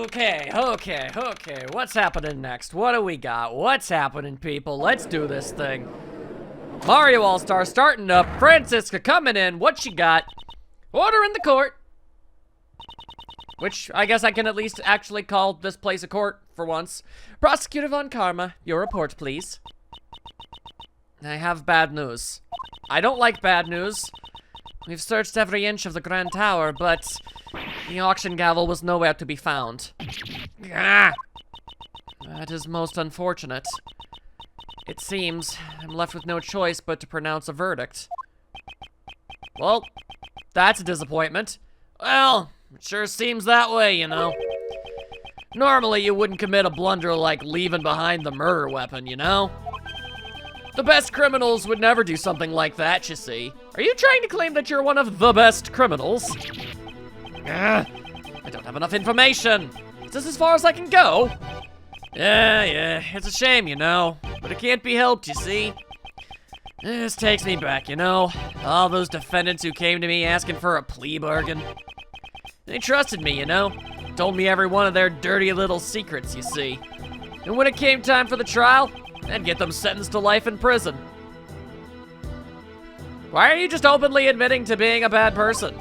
Okay. What's happening next? What do we got? What's happening, people? Let's do this thing. Mario All-Star starting up. Francisca coming in. What she got? Order in the court. Which, I guess I can at least actually call this place a court for once. Prosecutor Von Karma, your report, please. I have bad news. I don't like bad news. We've searched every inch of the Grand Tower, but the auction gavel was nowhere to be found. That is most unfortunate. It seems I'm left with no choice but to pronounce a verdict. Well, that's a disappointment. Well, it sure seems that way, you know. Normally, you wouldn't commit a blunder like leaving behind the murder weapon, you know? The best criminals would never do something like that, you see. Are you trying to claim that you're one of the best criminals? I don't have enough information. Is this as far as I can go? Yeah, it's a shame, you know. But it can't be helped, you see. This takes me back, you know. All those defendants who came to me asking for a plea bargain. They trusted me, you know. Told me every one of their dirty little secrets, you see. And when it came time for the trial, I'd get them sentenced to life in prison. Why are you just openly admitting to being a bad person?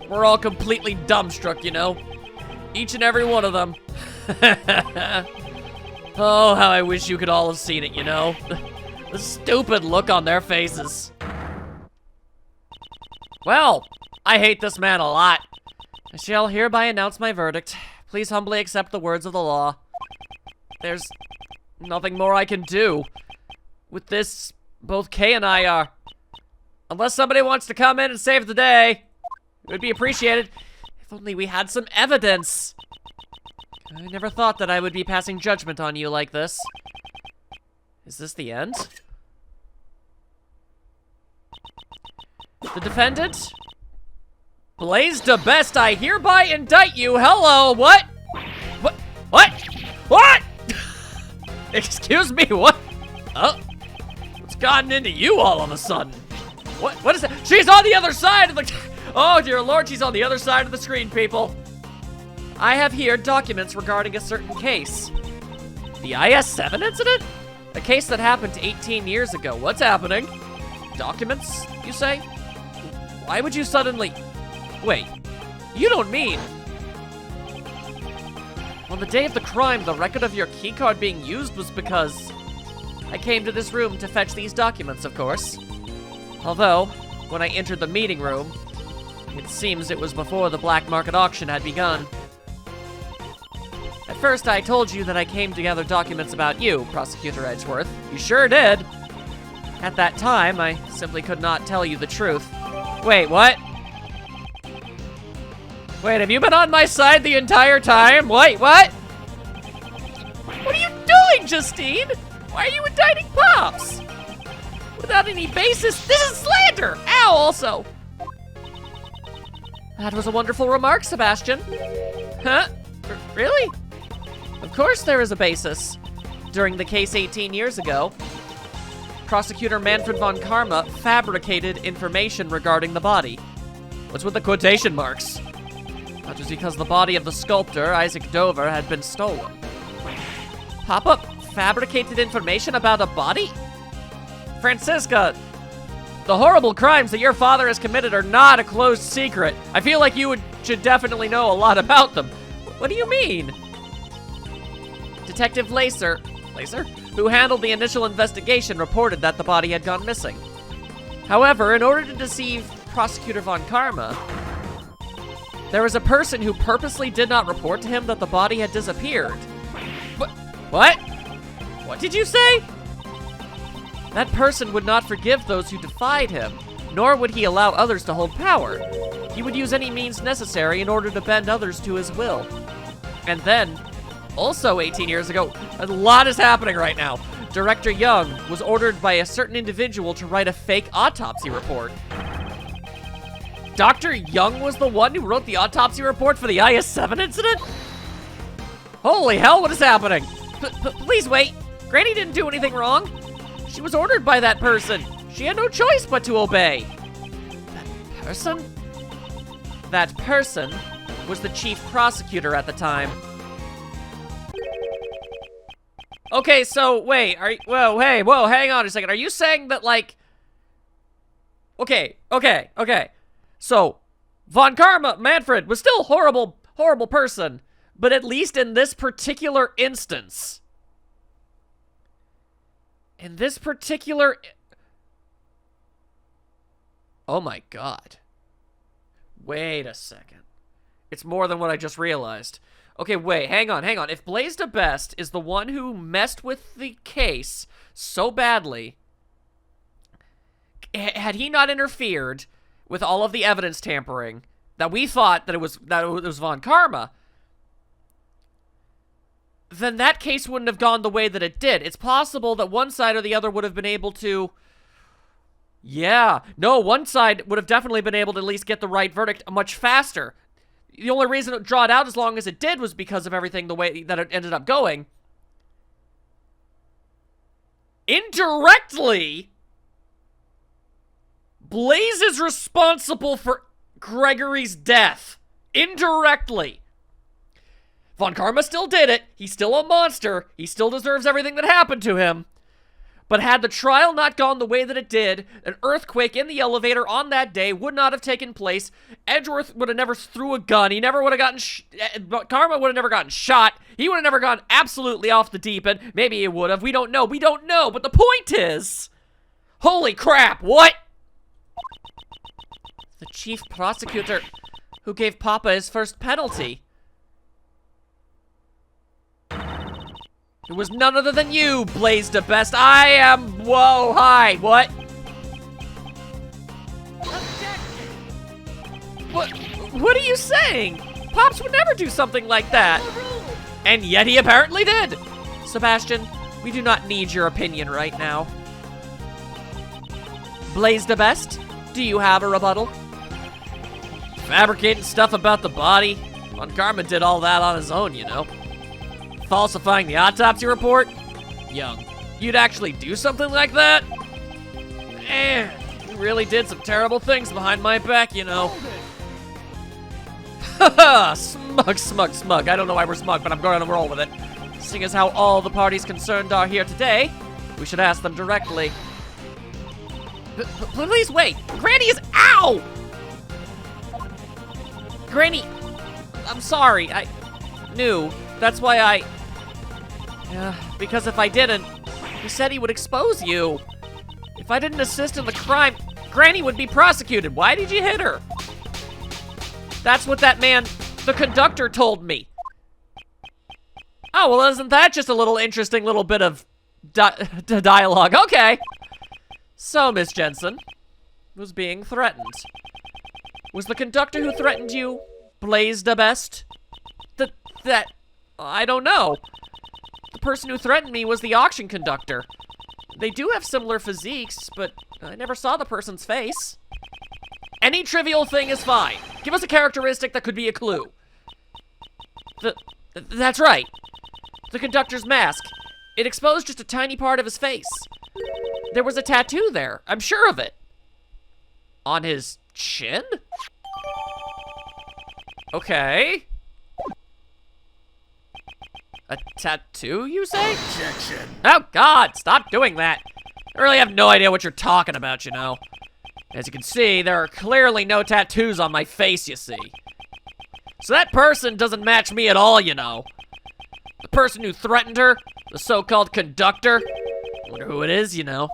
We're all completely dumbstruck, you know? Each and every one of them. Oh, how I wish you could all have seen it, you know? The stupid look on their faces. Well, I hate this man a lot. I shall hereby announce my verdict. Please humbly accept the words of the law. There's nothing more I can do. With this, both Kay and I are... Unless somebody wants to come in and save the day, it would be appreciated. If only we had some evidence. I never thought that I would be passing judgment on you like this. Is this the end? The defendant? Blaze the Best, I hereby indict you. Hello, what? What? Excuse me, what? Oh, what's gotten into you all of a sudden? What is that? She's on the other side of the... Oh, dear Lord, she's on the other side of the screen, people. I have here documents regarding a certain case. The IS-7 incident? A case that happened 18 years ago. What's happening? Documents, you say? Why would you suddenly... Wait, you don't mean... On the day of the crime, the record of your keycard being used was because... I came to this room to fetch these documents, of course. Although, when I entered the meeting room, it seems it was before the black market auction had begun. At first, I told you that I came to gather documents about you, Prosecutor Edgeworth. You sure did. At that time, I simply could not tell you the truth. Wait, what? Wait, have you been on my side the entire time? Wait, what? What are you doing, Justine? Why are you indicting Pops? Without any basis, this is slander! Ow, also! That was a wonderful remark, Sebastian. Huh? Really? Of course there is a basis. During the case 18 years ago, Prosecutor Manfred von Karma fabricated information regarding the body. What's with the quotation marks? That was because the body of the sculptor, Isaac Dover, had been stolen. Pop-up fabricated information about a body? Francisca, the horrible crimes that your father has committed are not a closed secret. I feel like you should definitely know a lot about them. What do you mean? Detective Lacer, who handled the initial investigation, reported that the body had gone missing. However, in order to deceive Prosecutor Von Karma, there was a person who purposely did not report to him that the body had disappeared. What? What did you say? That person would not forgive those who defied him, nor would he allow others to hold power. He would use any means necessary in order to bend others to his will. And then, also 18 years ago, a lot is happening right now. Director Young was ordered by a certain individual to write a fake autopsy report. Dr. Young was the one who wrote the autopsy report for the IS-7 incident? Holy hell, what is happening? Please wait. Granny didn't do anything wrong. She was ordered by that person. She had no choice but to obey. That person was the chief prosecutor at the time. Okay, so wait, whoa, hang on a second. Are you saying that, like, okay. So, Von Karma, Manfred, was still a horrible person, but at least in this particular instance, oh my god. Wait a second. It's more than what I just realized. Okay, wait, hang on. If Blaise de Best is the one who messed with the case so badly, had he not interfered with all of the evidence tampering, that we thought that it was Von Karma, then that case wouldn't have gone the way that it did. It's possible that one side or the other would have been able to... Yeah. No, one side would have definitely been able to at least get the right verdict much faster. The only reason it drawn out as long as it did was because of everything the way that it ended up going. Indirectly, Blaise is responsible for Gregory's death. Indirectly. Von Karma still did it. He's still a monster. He still deserves everything that happened to him. But had the trial not gone the way that it did, an earthquake in the elevator on that day would not have taken place. Edgeworth would have never threw a gun. He never would have gotten... Karma would have never gotten shot. He would have never gone absolutely off the deep end. Maybe he would have. We don't know. But the point is... Holy crap, what? The chief prosecutor who gave Papa his first penalty. It was none other than you, Blaise de Best. I am... Whoa, hi, what? What are you saying? Pops would never do something like that. And yet he apparently did. Sebastian, we do not need your opinion right now. Blaise de Best, do you have a rebuttal? Fabricating stuff about the body? Von Karma did all that on his own, you know. Falsifying the autopsy report? Young, you'd actually do something like that? Man, you really did some terrible things behind my back, you know. Haha, smug. I don't know why we're smug, but I'm going to roll with it. Seeing as how all the parties concerned are here today, we should ask them directly. Please wait. Granny is... Ow! Granny, I'm sorry. I knew. That's why I... because if I didn't, he said he would expose you. If I didn't assist in the crime, Granny would be prosecuted. Why did you hit her? That's what that man, the conductor, told me. Oh, well, isn't that just a little interesting little bit of dialogue? Okay. So, Miss Jensen was being threatened. Was the conductor who threatened you Blaise de Best? That... I don't know. The person who threatened me was the auction conductor. They do have similar physiques, but I never saw the person's face. Any trivial thing is fine. Give us a characteristic that could be a clue. That's right. The conductor's mask. It exposed just a tiny part of his face. There was a tattoo there. I'm sure of it. On his chin? Okay. A tattoo, you say? Objection. Oh, God, stop doing that. I really have no idea what you're talking about, you know. As you can see, there are clearly no tattoos on my face, you see. So that person doesn't match me at all, you know. The person who threatened her, the so-called conductor. I wonder who it is, you know.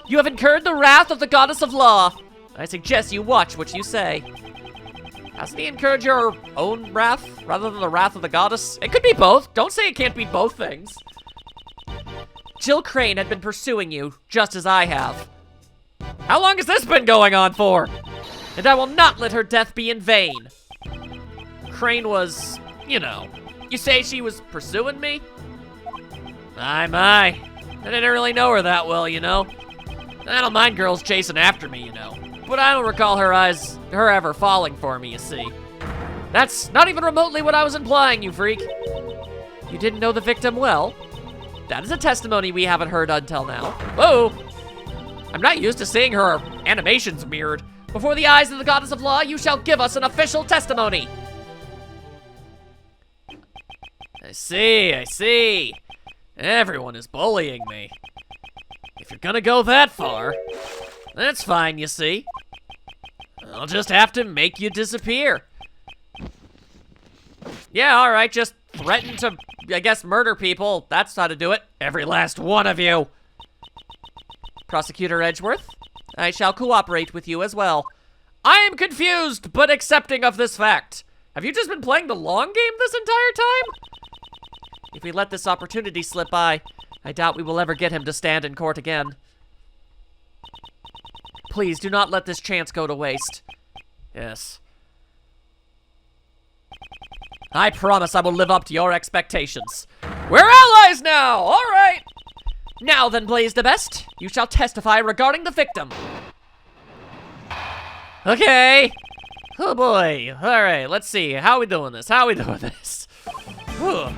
You have incurred the wrath of the goddess of law. I suggest you watch what you say. Hasn't he incurred your own wrath rather than the wrath of the goddess? It could be both. Don't say it can't be both things. Jill Crane had been pursuing you, just as I have. How long has this been going on for? And I will not let her death be in vain. Crane was, you know, you say she was pursuing me? My. I didn't really know her that well, you know. I don't mind girls chasing after me, you know. But I don't recall her ever falling for me, you see. That's not even remotely what I was implying, you freak. You didn't know the victim well? That is a testimony we haven't heard until now. Whoa! I'm not used to seeing her animations mirrored. Before the eyes of the goddess of law, you shall give us an official testimony. I see. Everyone is bullying me. If you're gonna go that far, that's fine, you see. I'll just have to make you disappear. Yeah, alright, just threaten to, I guess, murder people. That's how to do it. Every last one of you. Prosecutor Edgeworth, I shall cooperate with you as well. I am confused, but accepting of this fact. Have you just been playing the long game this entire time? If we let this opportunity slip by, I doubt we will ever get him to stand in court again. Please, do not let this chance go to waste. Yes. I promise I will live up to your expectations. We're allies now! All right! Now then, Blaze the Best, you shall testify regarding the victim. Okay. Oh boy. All right, let's see. How are we doing this? Whew.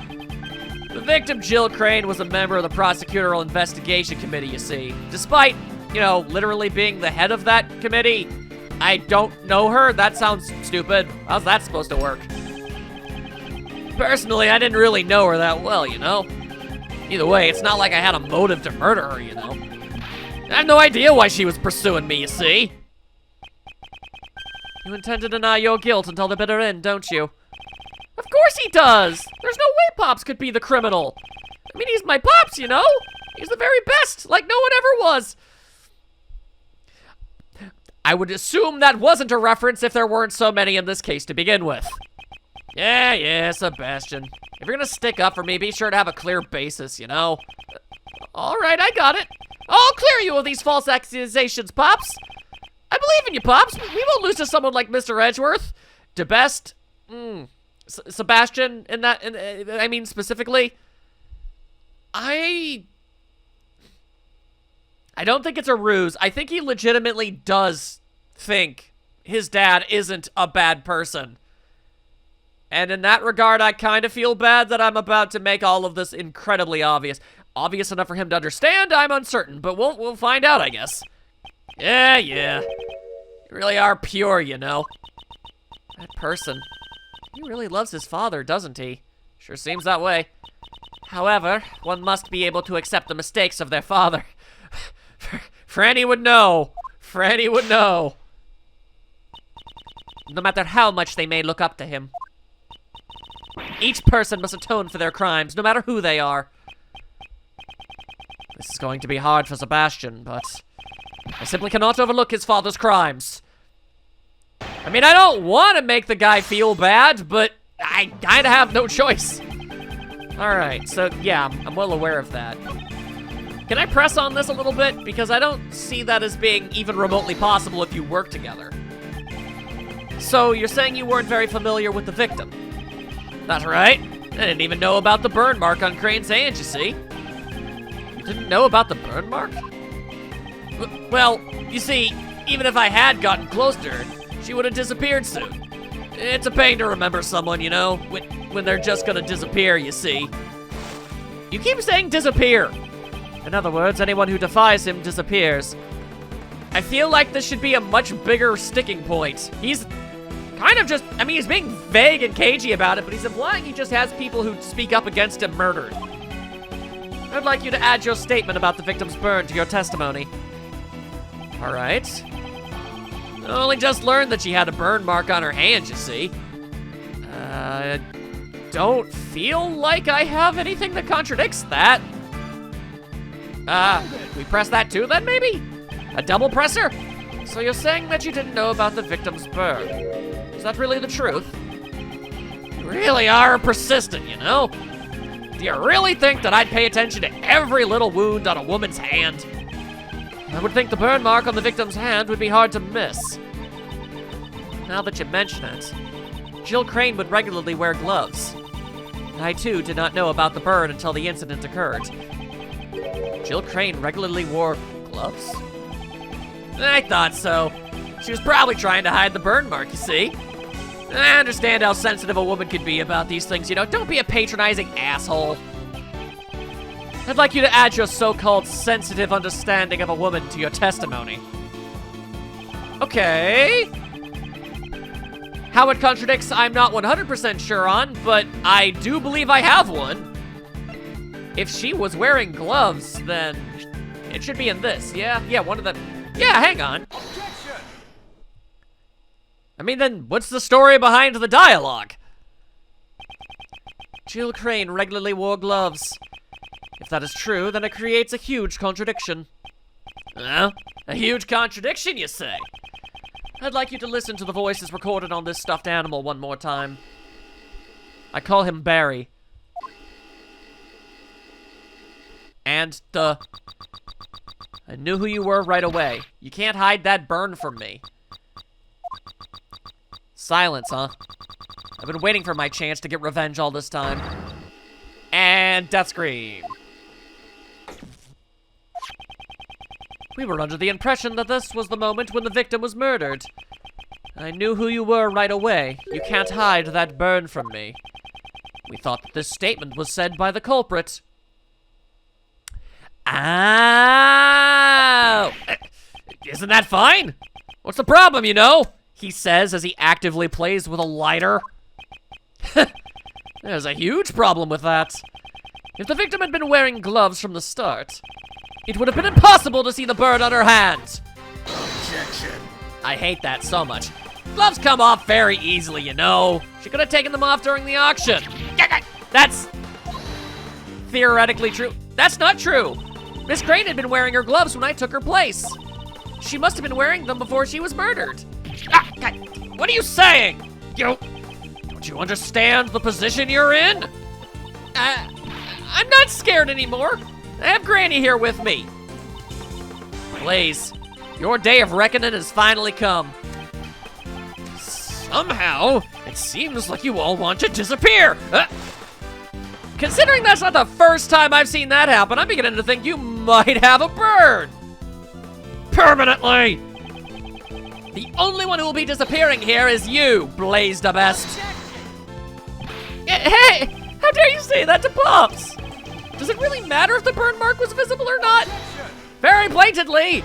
The victim, Jill Crane, was a member of the prosecutorial investigation committee, you see. Despite, you know, literally being the head of that committee, I don't know her. That sounds stupid. How's that supposed to work? Personally, I didn't really know her that well, you know? Either way, it's not like I had a motive to murder her, you know? I have no idea why she was pursuing me, you see? You intend to deny your guilt until the bitter end, don't you? Of course he does! There's no way Pops could be the criminal. I mean, he's my Pops, you know? He's the very best, like no one ever was. I would assume that wasn't a reference if there weren't so many in this case to begin with. Yeah, Sebastian. If you're gonna stick up for me, be sure to have a clear basis, you know? All right, I got it. I'll clear you of these false accusations, Pops. I believe in you, Pops. We won't lose to someone like Mr. Edgeworth. DeBest, Sebastian, I mean, specifically. I don't think it's a ruse. I think he legitimately does think his dad isn't a bad person. And in that regard, I kind of feel bad that I'm about to make all of this incredibly obvious. Obvious enough for him to understand, I'm uncertain, but we'll find out, I guess. Yeah. You really are pure, you know. That person, he really loves his father, doesn't he? Sure seems that way. However, one must be able to accept the mistakes of their father. Franny would know. No matter how much they may look up to him. Each person must atone for their crimes, no matter who they are. This is going to be hard for Sebastian, but I simply cannot overlook his father's crimes. I mean, I don't want to make the guy feel bad, but I kind of have no choice. Alright, so yeah, I'm well aware of that. Can I press on this a little bit? Because I don't see that as being even remotely possible if you work together. So, you're saying you weren't very familiar with the victim? That's right. I didn't even know about the burn mark on Crane's hand, you see. You didn't know about the burn mark? Well, you see, even if I had gotten close to her, she would have disappeared soon. It's a pain to remember someone, you know, when they're just gonna disappear, you see. You keep saying disappear. In other words, anyone who defies him disappears. I feel like this should be a much bigger sticking point. He's kind of just, I mean, he's being vague and cagey about it, but he's implying he just has people who speak up against him murdered. I'd like you to add your statement about the victim's burn to your testimony. All right. I only just learned that she had a burn mark on her hand, you see. Don't feel like I have anything that contradicts that. We press that too then, maybe? A double presser? So you're saying that you didn't know about the victim's burn. Is that really the truth? You really are persistent, you know? Do you really think that I'd pay attention to every little wound on a woman's hand? I would think the burn mark on the victim's hand would be hard to miss. Now that you mention it, Jill Crane would regularly wear gloves. I too did not know about the burn until the incident occurred. Jill Crane regularly wore gloves? I thought so. She was probably trying to hide the burn mark, you see. I understand how sensitive a woman could be about these things, you know. Don't be a patronizing asshole. I'd like you to add your so-called sensitive understanding of a woman to your testimony. Okay. How it contradicts, I'm not 100% sure on, but I do believe I have one. If she was wearing gloves, then it should be in this. Yeah, one of them. Yeah, hang on. I mean, then what's the story behind the dialogue? Jill Crane regularly wore gloves. If that is true, then it creates a huge contradiction. A huge contradiction, you say? I'd like you to listen to the voices recorded on this stuffed animal one more time. I call him Barry. And I knew who you were right away. You can't hide that burn from me. Silence, huh? I've been waiting for my chance to get revenge all this time. And death scream. We were under the impression that this was the moment when the victim was murdered. I knew who you were right away. You can't hide that burn from me. We thought that this statement was said by the culprit. Ow! Isn't that fine? What's the problem, you know? He says as he actively plays with a lighter. There's a huge problem with that. If the victim had been wearing gloves from the start, it would have been impossible to see the burn on her hand. Objection. I hate that so much. Gloves come off very easily, you know. She could have taken them off during the auction. That's theoretically true. That's not true. Miss Crane had been wearing her gloves when I took her place. She must have been wearing them before she was murdered. What are you saying? Don't you understand the position you're in? I'm not scared anymore. I have Granny here with me. Please, your day of reckoning has finally come. Somehow, it seems like you all want to disappear. Considering that's not the first time I've seen that happen, I'm beginning to think you might have a burn. Permanently. The only one who will be disappearing here is you, Blaze the Best. Hey, how dare you say that to Pops? Does it really matter if the burn mark was visible or not? Very blatantly.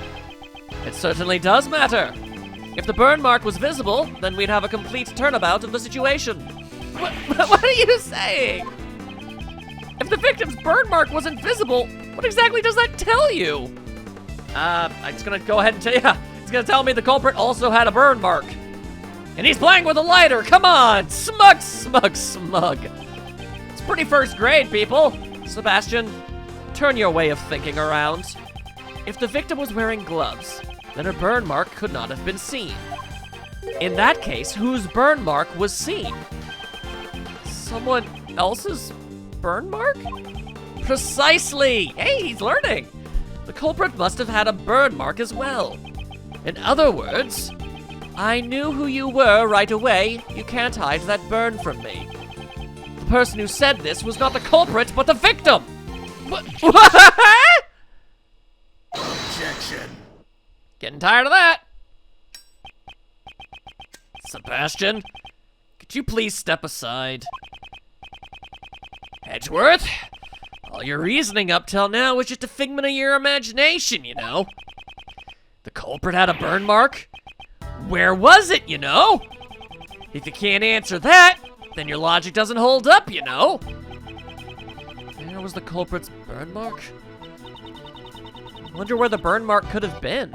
It certainly does matter. If the burn mark was visible, then we'd have a complete turnabout of the situation. What are you saying? If the victim's burn mark wasn't visible, what exactly does that tell you? I'm just gonna go ahead and tell you. It's gonna tell me the culprit also had a burn mark. And he's playing with a lighter, come on! Smug, smug, smug. It's pretty first grade, people. Sebastian, turn your way of thinking around. If the victim was wearing gloves, then her burn mark could not have been seen. In that case, whose burn mark was seen? Someone else's burn mark? Precisely! Hey, he's learning! The culprit must have had a burn mark as well. In other words, I knew who you were right away. You can't hide that burn from me. The person who said this was not the culprit, but the victim! What? Objection. Getting tired of that. Sebastian, could you please step aside? Edgeworth, all your reasoning up till now was just a figment of your imagination, you know? The culprit had a burn mark? Where was it, you know? If you can't answer that, then your logic doesn't hold up, you know? Where was the culprit's burn mark? I wonder where the burn mark could have been.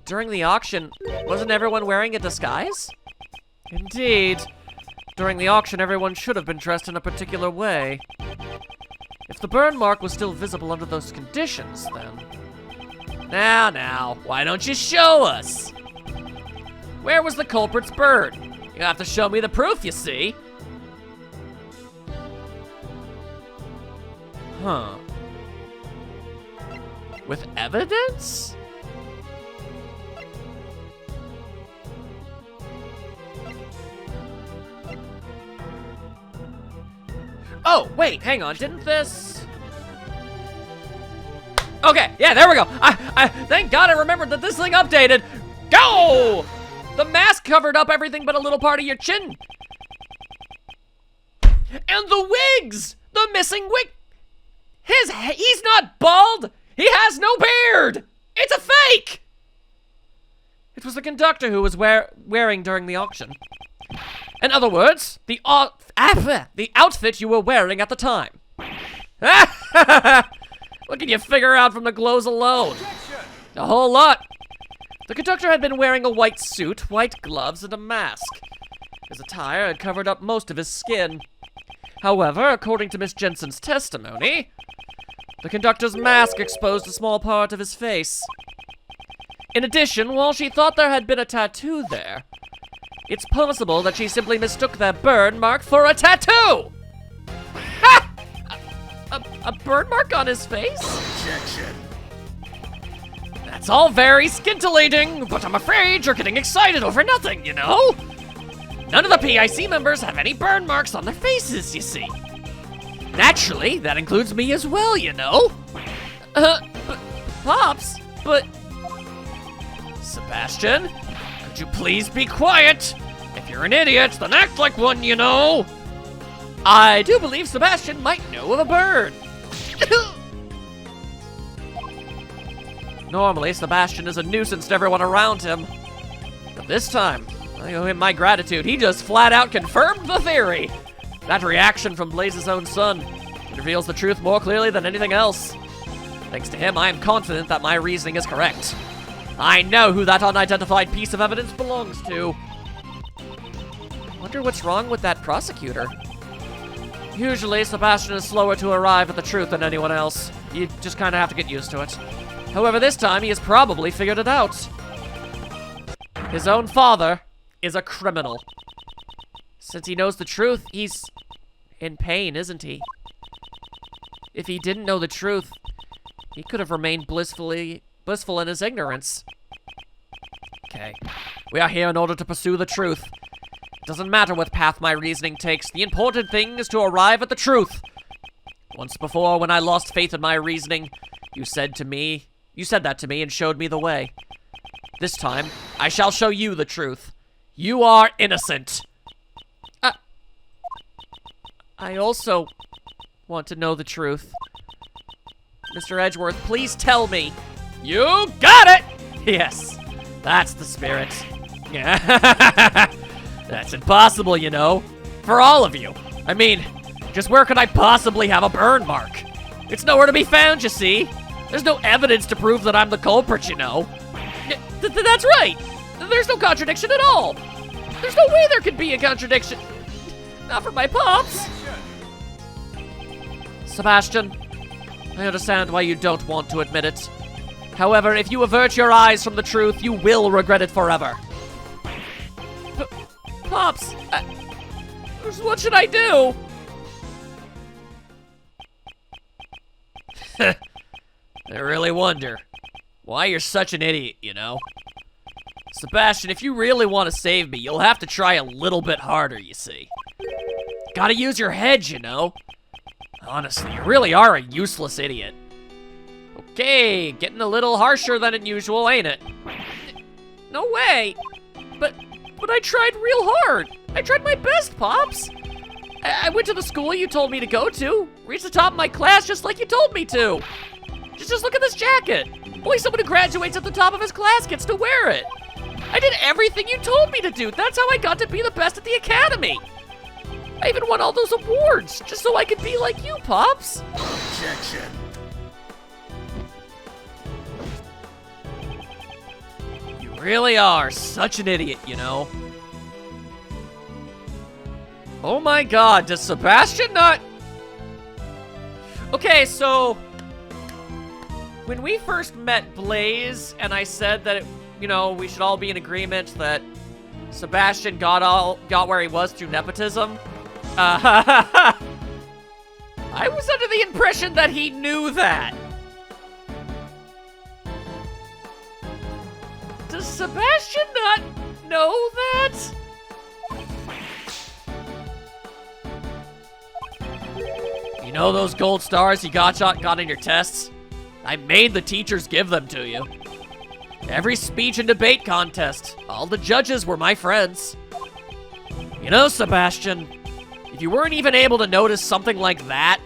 During the auction, wasn't everyone wearing a disguise? Indeed. During the auction, everyone should have been dressed in a particular way. If the burn mark was still visible under those conditions, then... Now, why don't you show us? Where was the culprit's burn? You have to show me the proof, you see. Huh. With evidence? Oh, wait, hang on, didn't this... Okay, yeah, there we go. I thank God I remembered that this thing updated. Go! The mask covered up everything but a little part of your chin. And the wigs! The missing wig. He's not bald. He has no beard. It's a fake. It was the conductor who was wearing during the auction. In other words, the outfit you were wearing at the time. What can you figure out from the clothes alone? A whole lot. The conductor had been wearing a white suit, white gloves, and a mask. His attire had covered up most of his skin. However, according to Miss Jensen's testimony, the conductor's mask exposed a small part of his face. In addition, while she thought there had been a tattoo there, it's possible that she simply mistook that burn mark for a tattoo! Ha! A burn mark on his face? Objection. That's all very scintillating, but I'm afraid you're getting excited over nothing, you know? None of the PIC members have any burn marks on their faces, you see. Naturally, that includes me as well, you know? Pops, but... Sebastian, could you please be quiet? If you're an idiot, then act like one, you know? I do believe Sebastian might know of a burn. Normally, Sebastian is a nuisance to everyone around him. But this time, I owe him my gratitude. He just flat out confirmed the theory. That reaction from Blaze's own son reveals the truth more clearly than anything else. Thanks to him, I am confident that my reasoning is correct. I know who that unidentified piece of evidence belongs to. Wonder what's wrong with that prosecutor. Usually, Sebastian is slower to arrive at the truth than anyone else. You just kind of have to get used to it. However, this time, he has probably figured it out. His own father is a criminal. Since he knows the truth, he's in pain, isn't he? If he didn't know the truth, he could have remained blissful in his ignorance. Okay, we are here in order to pursue the truth. It doesn't matter what path my reasoning takes. The important thing is to arrive at the truth. Once before, when I lost faith in my reasoning, you said that to me and showed me the way. This time, I shall show you the truth. You are innocent. I also want to know the truth. Mr. Edgeworth, please tell me. You got it! Yes, that's the spirit. That's impossible, you know. For all of you. I mean, just where could I possibly have a burn mark? It's nowhere to be found, you see. There's no evidence to prove that I'm the culprit, you know. That's right. There's no contradiction at all. There's no way there could be a contradiction. Not for my pops. Sebastian, I understand why you don't want to admit it. However, if you avert your eyes from the truth, you will regret it forever. Pops, what should I do? I really wonder why you're such an idiot, you know? Sebastian, if you really want to save me, you'll have to try a little bit harder, you see. Gotta use your head, you know? Honestly, you really are a useless idiot. Okay, getting a little harsher than usual, ain't it? No way! But I tried real hard! I tried my best, Pops! I went to the school you told me to go to, reached the top of my class just like you told me to! Just look at this jacket! Only someone who graduates at the top of his class gets to wear it! I did everything you told me to do! That's how I got to be the best at the academy! I even won all those awards, just so I could be like you, Pops! Objection. You really are such an idiot, you know? Oh my god, does Sebastian not... Okay, so... when we first met Blaze, and I said that, we should all be in agreement that Sebastian got where he was through nepotism, I was under the impression that he knew that. Does Sebastian not know that? You know those gold stars you got in your tests? I made the teachers give them to you. Every speech and debate contest, all the judges were my friends. You know, Sebastian, if you weren't even able to notice something like that,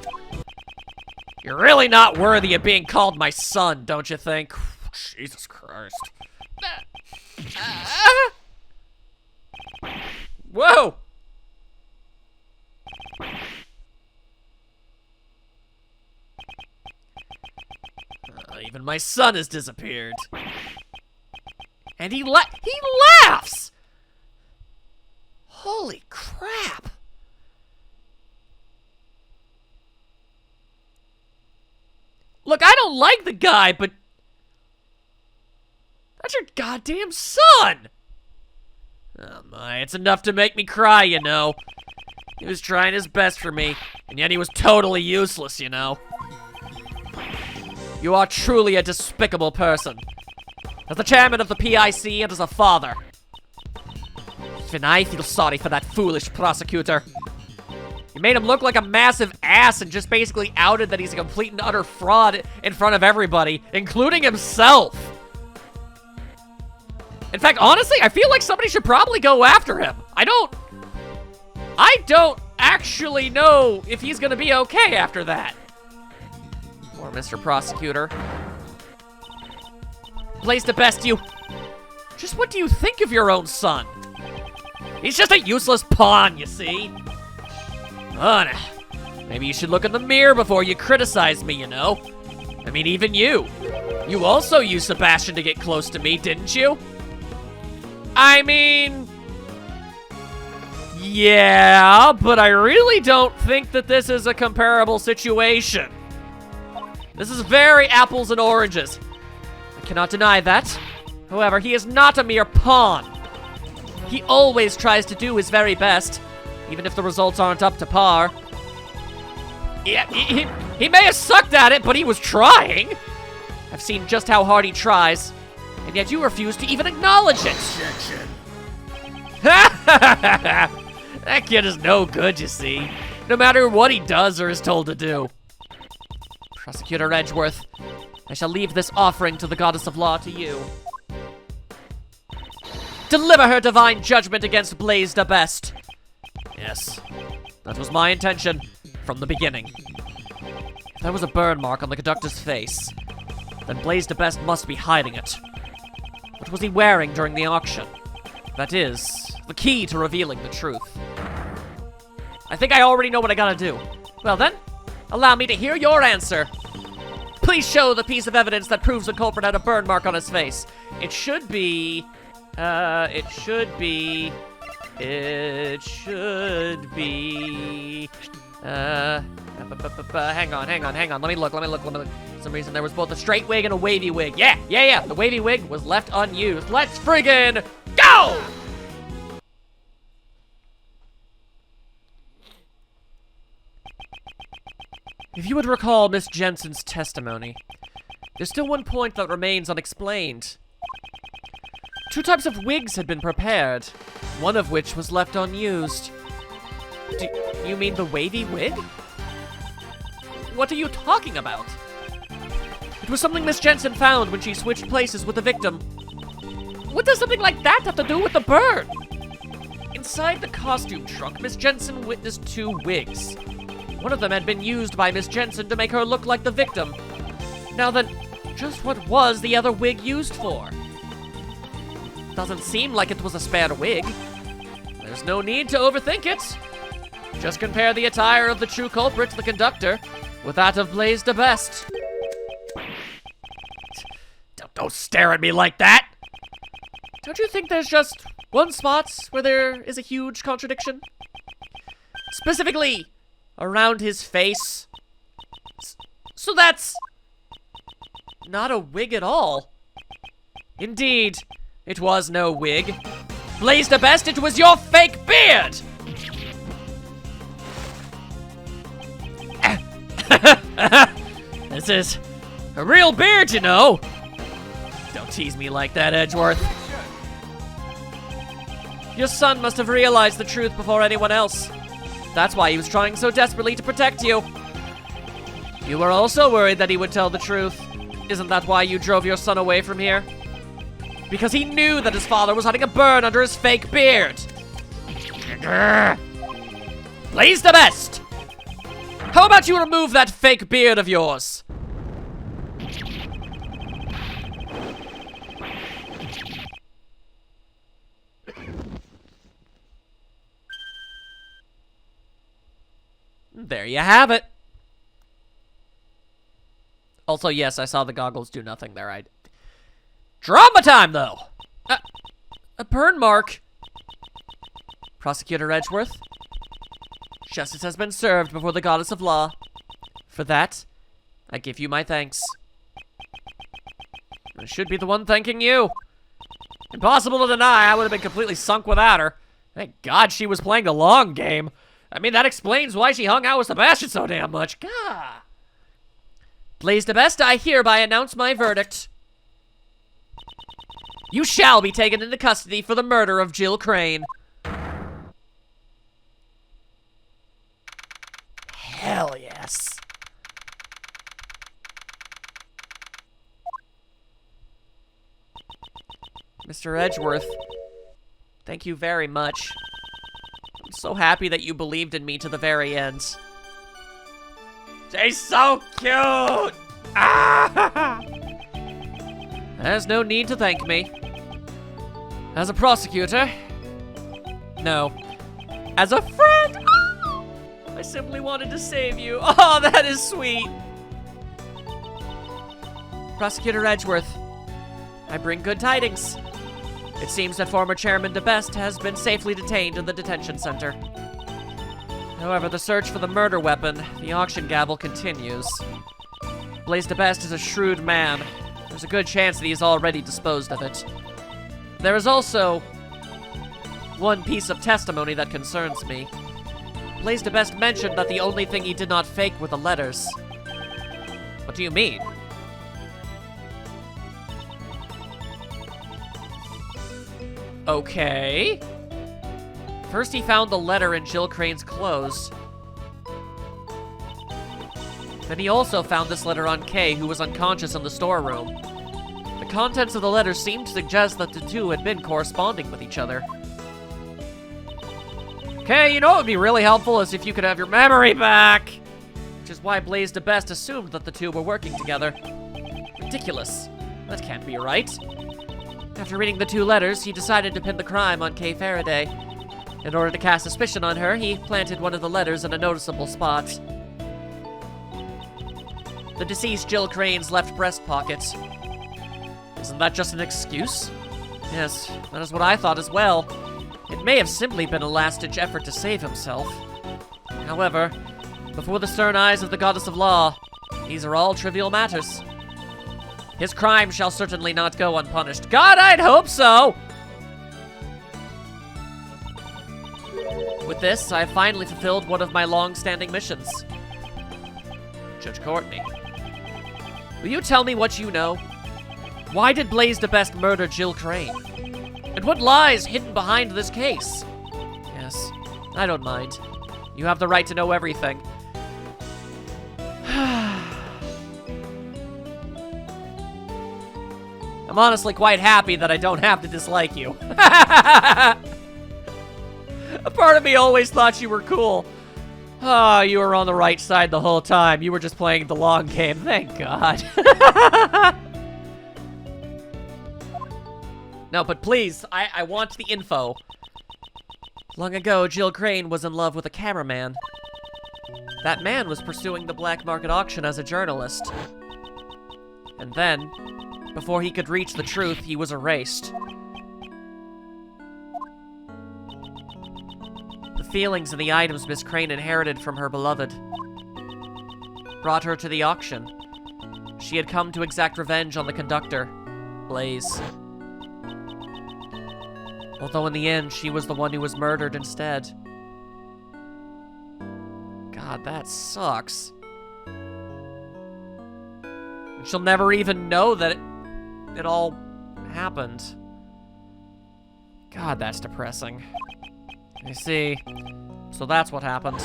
you're really not worthy of being called my son, don't you think? Jesus Christ. Whoa! Even my son has disappeared. And he laughs! Holy crap! Look, I don't like the guy, but that's your goddamn son! Oh my, it's enough to make me cry, you know. He was trying his best for me, and yet he was totally useless, you know. You are truly a despicable person. As the chairman of the PIC and as a father. Even I feel sorry for that foolish prosecutor. You made him look like a massive ass and just basically outed that he's a complete and utter fraud in front of everybody, including himself. In fact, honestly, I feel like somebody should probably go after him. I don't actually know if he's gonna be okay after that. Poor Mr. Prosecutor. Blaze the best, you. Just what do you think of your own son? He's just a useless pawn, you see. Maybe you should look in the mirror before you criticize me, you know? I mean, even you. You also used Sebastian to get close to me, didn't you? I mean... yeah, but I really don't think that this is a comparable situation. This is very apples and oranges. I cannot deny that. However, he is not a mere pawn. He always tries to do his very best, even if the results aren't up to par. Yeah, he may have sucked at it, but he was trying. I've seen just how hard he tries, and yet you refuse to even acknowledge it. Objection. That kid is no good, you see. No matter what he does or is told to do. Prosecutor Edgeworth, I shall leave this offering to the goddess of law to you. Deliver her divine judgment against Blaze the Best. Yes, that was my intention from the beginning. If there was a burn mark on the conductor's face, then Blaze the Best must be hiding it. What was he wearing during the auction? That is the key to revealing the truth. I think I already know what I gotta do. Well then, allow me to hear your answer. Please show the piece of evidence that proves the culprit had a burn mark on his face. It should be... hang on, let me look. For some reason there was both a straight wig and a wavy wig. Yeah, the wavy wig was left unused. Let's friggin' go! If you would recall Miss Jensen's testimony, there's still one point that remains unexplained. 2 types of wigs had been prepared, one of which was left unused. Do you mean the wavy wig? What are you talking about? It was something Miss Jensen found when she switched places with the victim. What does something like that have to do with the burn? Inside the costume truck, Miss Jensen witnessed 2 wigs. One of them had been used by Miss Jensen to make her look like the victim. Now then, just what was the other wig used for? Doesn't seem like it was a spare wig. There's no need to overthink it. Just compare the attire of the true culprit, the conductor, with that of Blaze the Best. Don't stare at me like that! Don't you think there's just one spot where there is a huge contradiction? Specifically, around his face. So that's not a wig at all. Indeed, it was no wig. Blaze the Best, it was your fake beard! This is a real beard, you know. Don't tease me like that, Edgeworth. Your son must have realized the truth before anyone else. That's why he was trying so desperately to protect you. You were also worried that he would tell the truth. Isn't that why you drove your son away from here? Because he knew that his father was hiding a burn under his fake beard. Blaze the Best! How about you remove that fake beard of yours? There you have it. Also, yes, I saw the goggles do nothing there. Drama time, though! A burn mark. Prosecutor Edgeworth, justice has been served before the goddess of law. For that, I give you my thanks. I should be the one thanking you. Impossible to deny, I would have been completely sunk without her. Thank God she was playing the long game. I mean, that explains why she hung out with Sebastian so damn much. Gah! Blaise de Best, I hereby announce my verdict. You shall be taken into custody for the murder of Jill Crane. Hell yes. Mr. Edgeworth, thank you very much. I'm so happy that you believed in me to the very end. She's so cute! Ah! There's no need to thank me. As a prosecutor, no. As a friend, oh, I simply wanted to save you. Oh, that is sweet. Prosecutor Edgeworth, I bring good tidings. It seems that former Chairman de Best has been safely detained in the detention center. However, the search for the murder weapon, the auction gavel, continues. Blaise de Best is a shrewd man. There's a good chance that he's already disposed of it. There is also one piece of testimony that concerns me. Blaise de Best mentioned that the only thing he did not fake were the letters. What do you mean? Okay. First he found the letter in Jill Crane's clothes. Then he also found this letter on Kay, who was unconscious in the storeroom. The contents of the letter seemed to suggest that the two had been corresponding with each other. Okay, you know what would be really helpful is if you could have your memory back! Which is why Blaise de Best assumed that the two were working together. Ridiculous. That can't be right. After reading the two letters, he decided to pin the crime on Kay Faraday. In order to cast suspicion on her, he planted one of the letters in a noticeable spot. The deceased Jill Crane's left breast pocket. Isn't that just an excuse? Yes, that is what I thought as well. It may have simply been a last-ditch effort to save himself. However, before the stern eyes of the goddess of law, these are all trivial matters. His crime shall certainly not go unpunished. God, I'd hope so! With this, I have finally fulfilled one of my long-standing missions. Judge Courtney, will you tell me what you know? Why did Blaise de Best murder Jill Crane? And what lies hidden behind this case? Yes, I don't mind. You have the right to know everything. I'm honestly quite happy that I don't have to dislike you. A part of me always thought you were cool. Oh, you were on the right side the whole time. You were just playing the long game. Thank God. No, but please, I want the info. Long ago, Jill Crane was in love with a cameraman. That man was pursuing the black market auction as a journalist. And then, before he could reach the truth, he was erased. The feelings and the items Miss Crane inherited from her beloved brought her to the auction. She had come to exact revenge on the conductor, Blaise. Although in the end, she was the one who was murdered instead. God, that sucks. And she'll never even know that it all happened. God, that's depressing. I see. So that's what happened.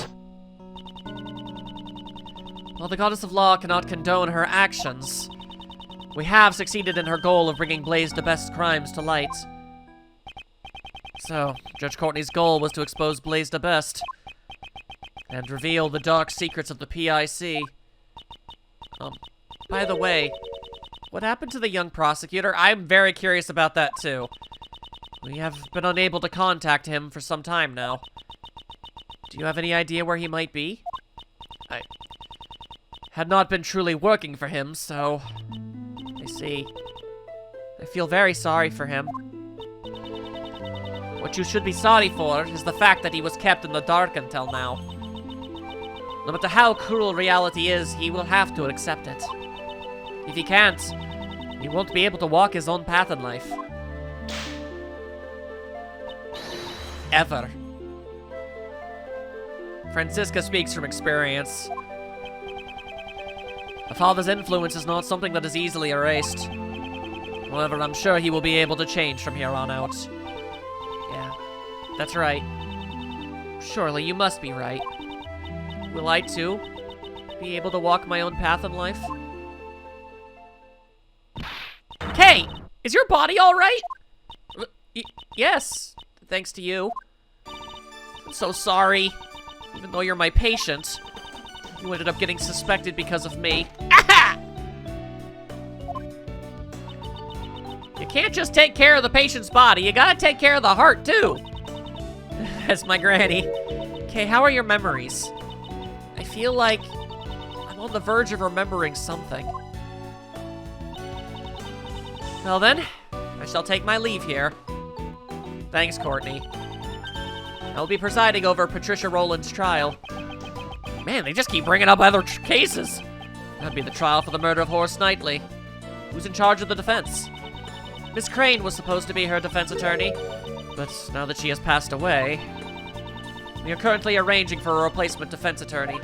While the goddess of law cannot condone her actions, we have succeeded in her goal of bringing Blaise de Best's crimes to light. So, Judge Courtney's goal was to expose Blaise de Best and reveal the dark secrets of the PIC. By the way, what happened to the young prosecutor? I'm very curious about that too. We have been unable to contact him for some time now. Do you have any idea where he might be? I had not been truly working for him, so... I see. I feel very sorry for him. What you should be sorry for is the fact that he was kept in the dark until now. No matter how cruel reality is, he will have to accept it. If he can't, he won't be able to walk his own path in life. Ever. Francisca speaks from experience. A father's influence is not something that is easily erased. However, I'm sure he will be able to change from here on out. Yeah, that's right. Surely you must be right. Will I, too, be able to walk my own path in life? Kay! Is your body alright? Yes, thanks to you. I'm so sorry. Even though you're my patient, you ended up getting suspected because of me. Aha! You can't just take care of the patient's body, you gotta take care of the heart, too. That's my granny. Okay, how are your memories? I feel like I'm on the verge of remembering something. Well then, I shall take my leave here. Thanks, Courtney. I will be presiding over Patricia Rowland's trial. Man, they just keep bringing up other cases. That'd be the trial for the murder of Horace Knightley. Who's in charge of the defense? Miss Crane was supposed to be her defense attorney, but now that she has passed away, we are currently arranging for a replacement defense attorney.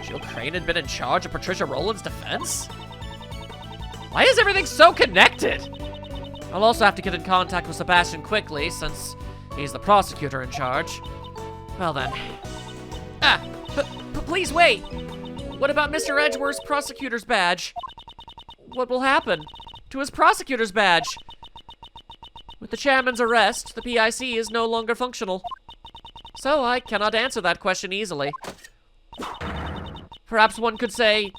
Jill Crane had been in charge of Patricia Rowland's defense? Why is everything so connected? I'll also have to get in contact with Sebastian quickly, since he's the prosecutor in charge. Well then. Please wait! What about Mr. Edgeworth's prosecutor's badge? What will happen to his prosecutor's badge? With the chairman's arrest, the PIC is no longer functional. So I cannot answer that question easily. Perhaps one could say,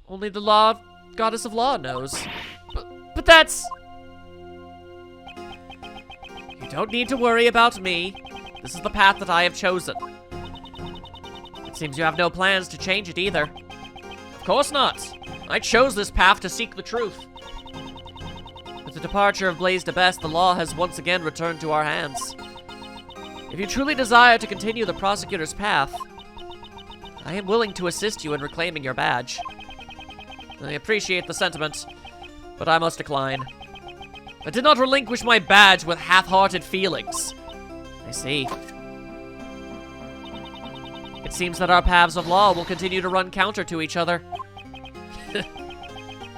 only the goddess of law knows. But that's... You don't need to worry about me. This is the path that I have chosen. It seems you have no plans to change it either. Of course not. I chose this path to seek the truth. With the departure of Blaise de Best, the law has once again returned to our hands. If you truly desire to continue the prosecutor's path, I am willing to assist you in reclaiming your badge. I appreciate the sentiment, but I must decline. I did not relinquish my badge with half-hearted feelings. I see. It seems that our paths of law will continue to run counter to each other.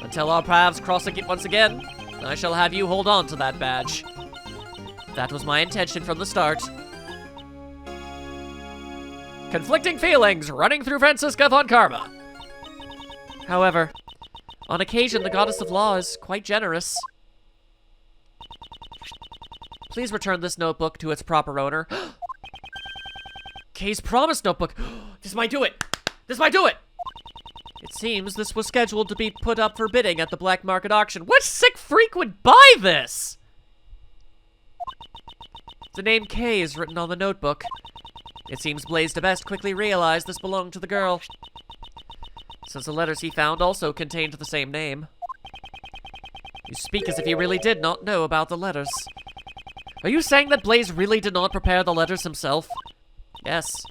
Until our paths cross once again, I shall have you hold on to that badge. That was my intention from the start. Conflicting feelings running through Francisca von Karma. However, on occasion, the goddess of law is quite generous. Please return this notebook to its proper owner. Kay's promise notebook. This might do it. This might do it. It seems this was scheduled to be put up for bidding at the black market auction. What sick freak would buy this? The name Kay is written on the notebook. It seems Blaise de Best quickly realized this belonged to the girl, since the letters he found also contained the same name. You speak as if he really did not know about the letters. Are you saying that Blaise really did not prepare the letters himself? Yes,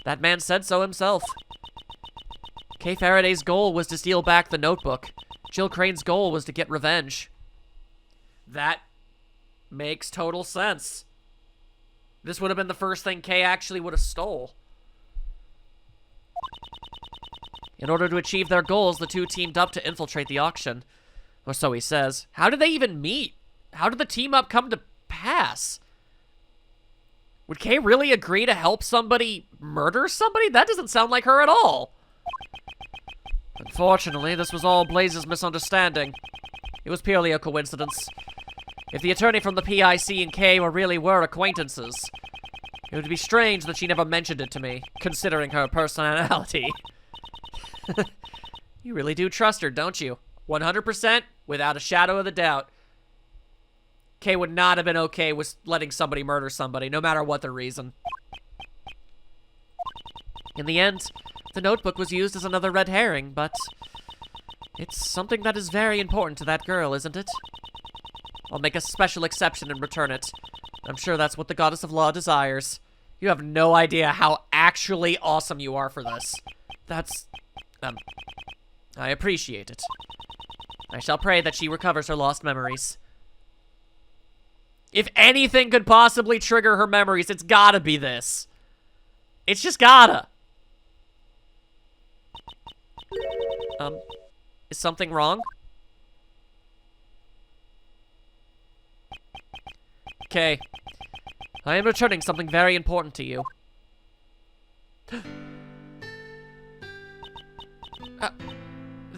that man said so himself. Kay Faraday's goal was to steal back the notebook. Jill Crane's goal was to get revenge. That makes total sense. This would have been the first thing Kay actually would have stole. In order to achieve their goals, the two teamed up to infiltrate the auction. Or so he says. How did they even meet? How did the team up come to pass? Would Kay really agree to help somebody murder somebody? That doesn't sound like her at all. Unfortunately, this was all Blaise's misunderstanding. It was purely a coincidence. If the attorney from the PIC and Kay really were acquaintances, it would be strange that she never mentioned it to me, considering her personality. You really do trust her, don't you? 100%, without a shadow of a doubt. Kay would not have been okay with letting somebody murder somebody, no matter what the reason. In the end, The notebook was used as another red herring, but it's something that is very important to that girl, isn't it? I'll make a special exception and return it. I'm sure that's what the Goddess of Law desires. You have no idea how actually awesome you are for this. That's... I appreciate it. I shall pray that she recovers her lost memories. If anything could possibly trigger her memories, it's gotta be this. It's just gotta. Is something wrong? Okay. I am returning something very important to you.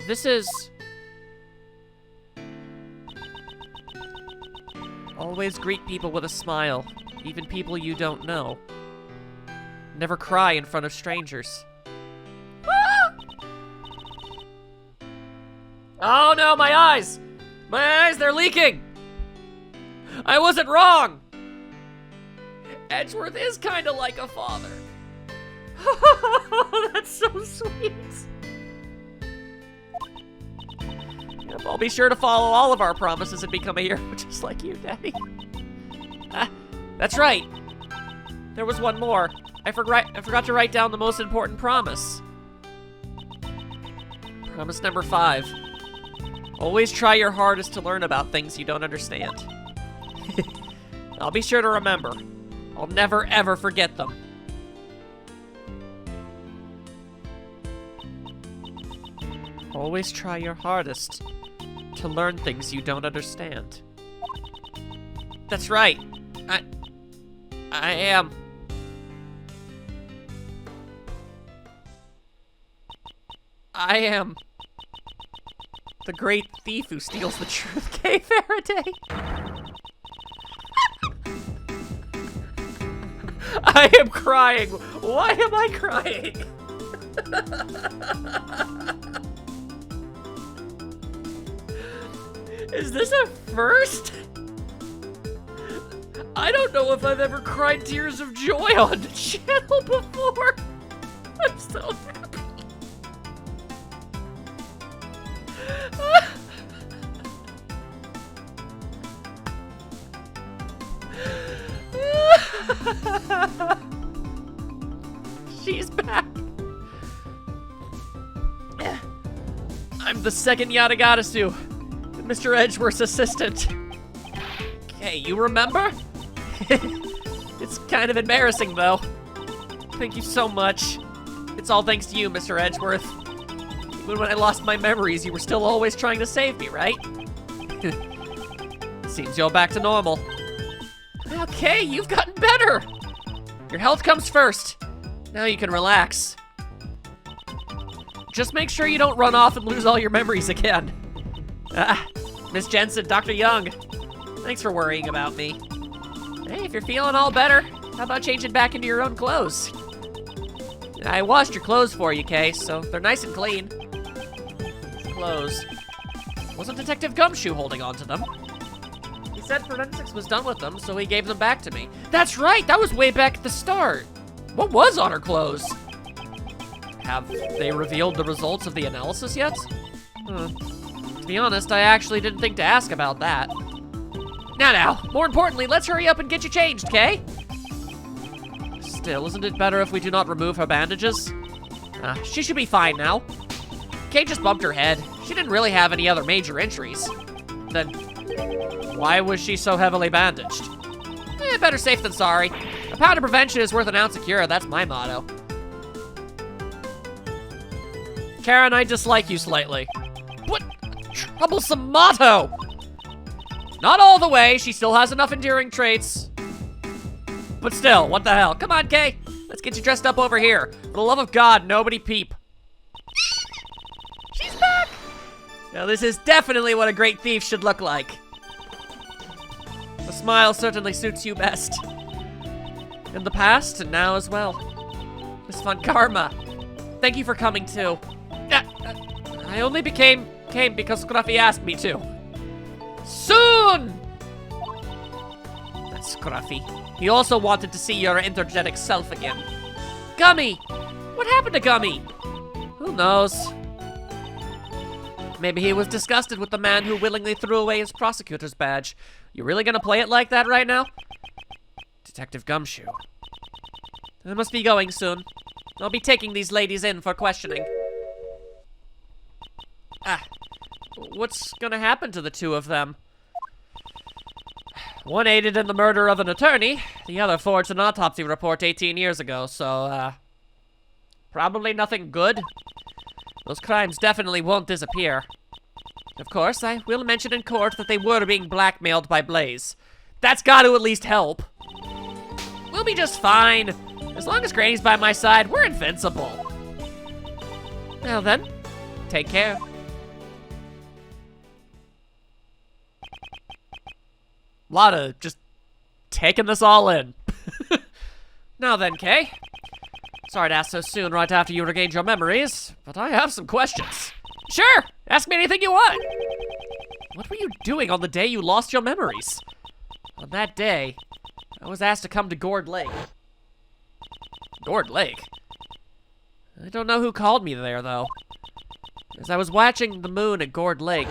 This is... Always greet people with a smile, even people you don't know. Never cry in front of strangers. Ah! Oh no, my eyes! My eyes, they're leaking! I wasn't wrong! Edgeworth is kind of like a father. That's so sweet. Yep, I'll be sure to follow all of our promises and become a hero just like you, Daddy. That's right. There was one more. I forgot to write down the most important promise. Promise number 5. Always try your hardest to learn about things you don't understand. I'll be sure to remember. I'll never ever forget them. Always try your hardest to learn things you don't understand. That's right. I am. I am the great thief who steals the truth, Kay Faraday. I am crying. Why am I crying? Is this a first? I don't know if I've ever cried tears of joy on the channel before. I'm so happy. She's back. I'm the second Yadagarasu, Mr. Edgeworth's assistant. Okay, you remember? It's kind of embarrassing, though. Thank you so much. It's all thanks to you, Mr. Edgeworth. Even when I lost my memories, you were still always trying to save me, right? Seems you're back to normal. Okay, you've gotten better. Your health comes first. Now you can relax. Just make sure you don't run off and lose all your memories again. Miss Jensen, Dr. Young, thanks for worrying about me. Hey, if you're feeling all better, how about changing back into your own clothes? I washed your clothes for you, Kay, so they're nice and clean. Clothes. Wasn't Detective Gumshoe holding on to them? He said forensics was done with them, so he gave them back to me. That's right, that was way back at the start. What was on her clothes? Have they revealed the results of the analysis yet? To be honest, I actually didn't think to ask about that. Now, more importantly, let's hurry up and get you changed, Kay? Still, isn't it better if we do not remove her bandages? She should be fine now. Kay just bumped her head. She didn't really have any other major injuries. Then, why was she so heavily bandaged? Better safe than sorry. A pound of prevention is worth an ounce of cure, that's my motto. Karen, I dislike you slightly. What a troublesome motto! Not all the way, she still has enough endearing traits. But still, what the hell? Come on, Kay. Let's get you dressed up over here. For the love of God, nobody peep. She's back! Now this is definitely what a great thief should look like. The smile certainly suits you best. In the past, and now as well. Miss Von Karma, thank you for coming too. I only came because Scruffy asked me to. Soon! That's Scruffy. He also wanted to see your energetic self again. Gummy! What happened to Gummy? Who knows? Maybe he was disgusted with the man who willingly threw away his prosecutor's badge. You really gonna play it like that right now? Detective Gumshoe. I must be going soon. I'll be taking these ladies in for questioning. What's gonna happen to the two of them? One aided in the murder of an attorney, the other forged an autopsy report 18 years ago, so, probably nothing good. Those crimes definitely won't disappear. Of course, I will mention in court that they were being blackmailed by Blaze. That's gotta at least help. We'll be just fine. As long as Granny's by my side, we're invincible. Well then, take care. Lot of just taking this all in. Now then, Kay. Sorry to ask so soon right after you regained your memories, but I have some questions. Sure, ask me anything you want. What were you doing on the day you lost your memories? On that day, I was asked to come to Gourd Lake. Gourd Lake? I don't know who called me there, though. As I was watching the moon at Gourd Lake,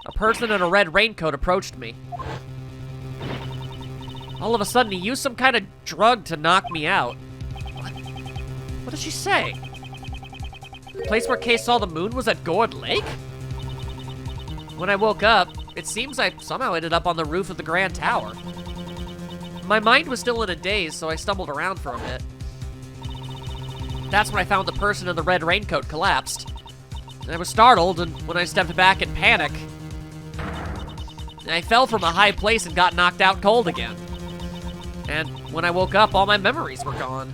a person in a red raincoat approached me. All of a sudden, he used some kind of drug to knock me out. What did she say? The place where Kay saw the moon was at Gourd Lake? When I woke up, it seems I somehow ended up on the roof of the Grand Tower. My mind was still in a daze, so I stumbled around for a bit. That's when I found the person in the red raincoat collapsed. I was startled, and when I stepped back in panic, I fell from a high place and got knocked out cold again. And when I woke up, all my memories were gone.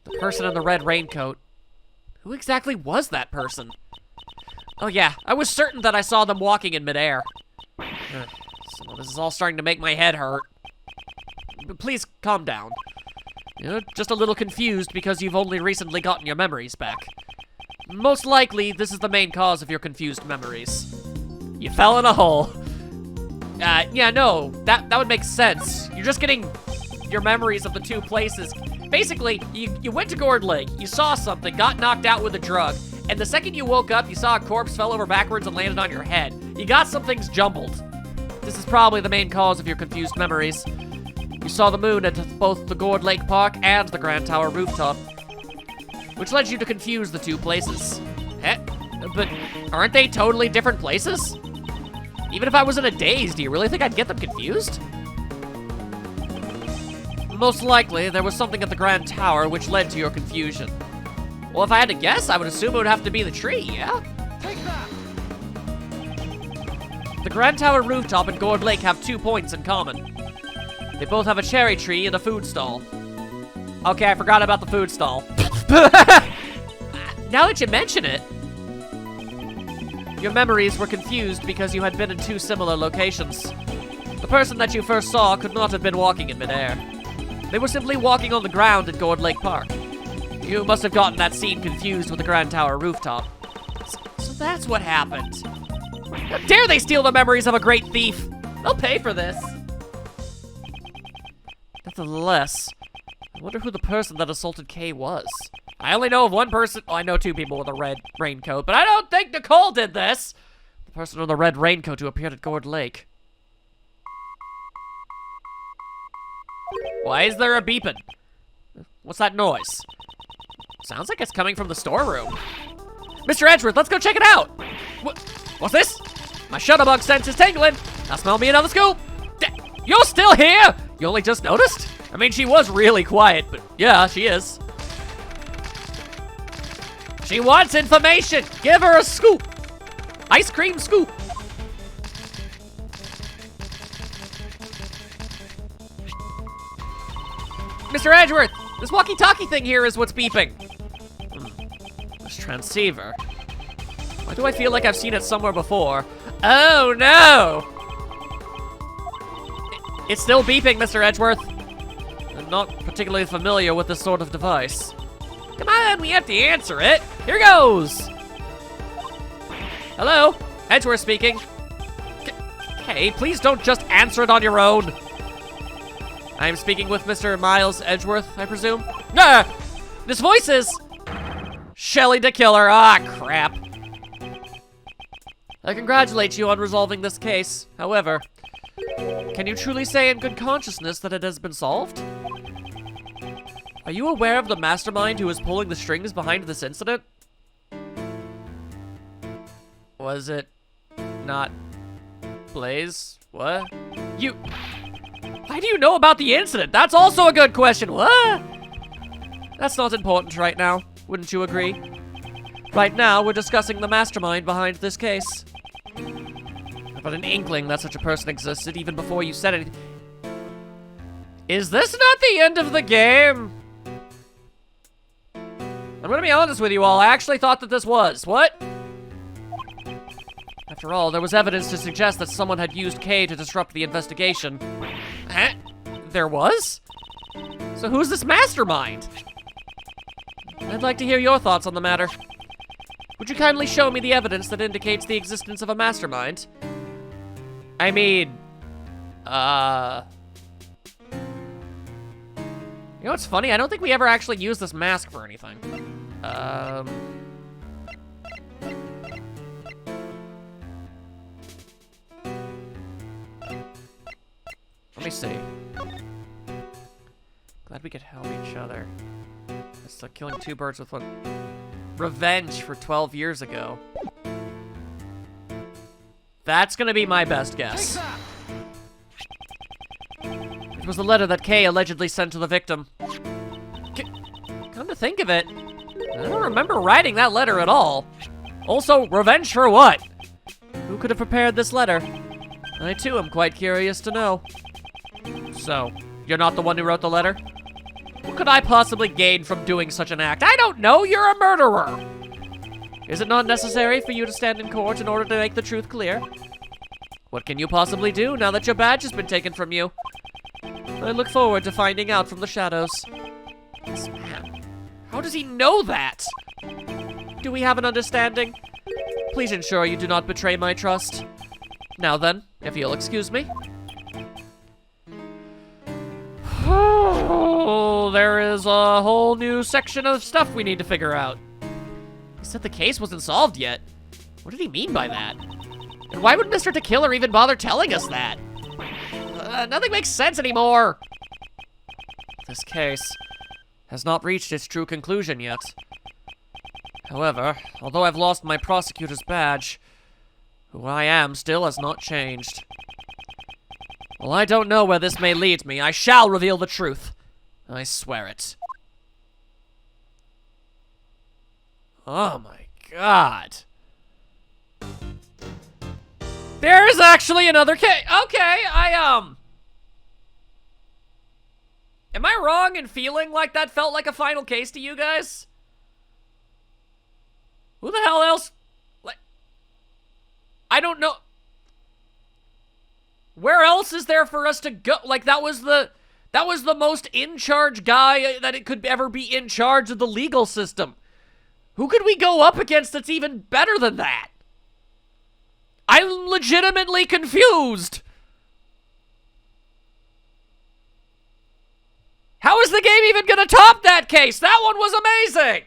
The person in the red raincoat. Who exactly was that person? Oh yeah, I was certain that I saw them walking in midair. So this is all starting to make my head hurt. But please calm down. You're just a little confused because you've only recently gotten your memories back. Most likely, this is the main cause of your confused memories. You fell in a hole. Yeah, no, that would make sense. You're just getting your memories of the two places. Basically, you went to Gourd Lake, you saw something, got knocked out with a drug, and the second you woke up, you saw a corpse fell over backwards and landed on your head. You got some things jumbled. This is probably the main cause of your confused memories. You saw the moon at both the Gourd Lake Park and the Grand Tower rooftop, which led you to confuse the two places. But aren't they totally different places? Even if I was in a daze, do you really think I'd get them confused? Most likely, there was something at the Grand Tower which led to your confusion. Well, if I had to guess, I would assume it would have to be the tree, yeah? Take that! The Grand Tower rooftop and Gourd Lake have 2 points in common. They both have a cherry tree and a food stall. Okay, I forgot about the food stall. Now that you mention it, your memories were confused because you had been in 2 similar locations. The person that you first saw could not have been walking in midair. They were simply walking on the ground at Gourd Lake Park. You must have gotten that scene confused with the Grand Tower rooftop. So that's what happened. How dare they steal the memories of a great thief? They'll pay for this. Nevertheless, I wonder who the person that assaulted Kay was. I only know of one person. Oh, I know 2 people with a red raincoat, but I don't think Nicole did this. The person in the red raincoat who appeared at Gourd Lake. Why is there a beeping? What's that noise? Sounds like it's coming from the storeroom. Mr. Edgeworth, let's go check it out. What's this? My shutterbug sense is tingling. Now smell me another scoop. You're still here? You only just noticed? I mean, she was really quiet, but yeah, she is. She wants information. Give her a scoop. Ice cream scoop. Mr. Edgeworth, this walkie-talkie thing here is what's beeping. This transceiver. Why do I feel like I've seen it somewhere before? Oh, no! It's still beeping, Mr. Edgeworth. I'm not particularly familiar with this sort of device. Come on, we have to answer it. Here goes. Hello, Edgeworth speaking. Hey, please don't just answer it on your own. I'm speaking with Mr. Miles Edgeworth, I presume? Nah, This voice is Shelly the Killer. Ah, crap. I congratulate you on resolving this case. However, can you truly say in good consciousness that it has been solved? Are you aware of the mastermind who is pulling the strings behind this incident? Was it not Blaze? What? You... Why do you know about the incident? That's also a good question. What? That's not important right now. Wouldn't you agree? Right now, we're discussing the mastermind behind this case. I've had an inkling that such a person existed even before you said anything. Is this not the end of the game? I'm gonna be honest with you all. I actually thought that this was. What? After all, there was evidence to suggest that someone had used K to disrupt the investigation. Huh? There was? So who's this mastermind? I'd like to hear your thoughts on the matter. Would you kindly show me the evidence that indicates the existence of a mastermind? I mean, you know what's funny? I don't think we ever actually used this mask for anything. Let me see. Glad we could help each other. It's like killing two birds with one. Revenge for 12 years ago. That's gonna be my best guess. It was the letter that Kay allegedly sent to the victim. Come to think of it, I don't remember writing that letter at all. Also, revenge for what? Who could have prepared this letter? I too am quite curious to know. So, you're not the one who wrote the letter? What could I possibly gain from doing such an act? I don't know, you're a murderer! Is it not necessary for you to stand in court in order to make the truth clear? What can you possibly do now that your badge has been taken from you? I look forward to finding out from the shadows. This man, how does he know that? Do we have an understanding? Please ensure you do not betray my trust. Now then, if you'll excuse me. Oh, there is a whole new section of stuff we need to figure out. He said the case wasn't solved yet. What did he mean by that? And why would Mr. The Killer even bother telling us that? Nothing makes sense anymore. This case has not reached its true conclusion yet. However, although I've lost my prosecutor's badge, who I am still has not changed. Well, I don't know where this may lead me. I shall reveal the truth. I swear it. Oh my god. There's actually another case. Okay, am I wrong in feeling like that felt like a final case to you guys? Who the hell else? Like, I don't know. Where else is there for us to go? Like, that was the most in-charge guy that it could ever be in charge of the legal system. Who could we go up against that's even better than that? I'm legitimately confused. How is the game even gonna top that case? That one was amazing.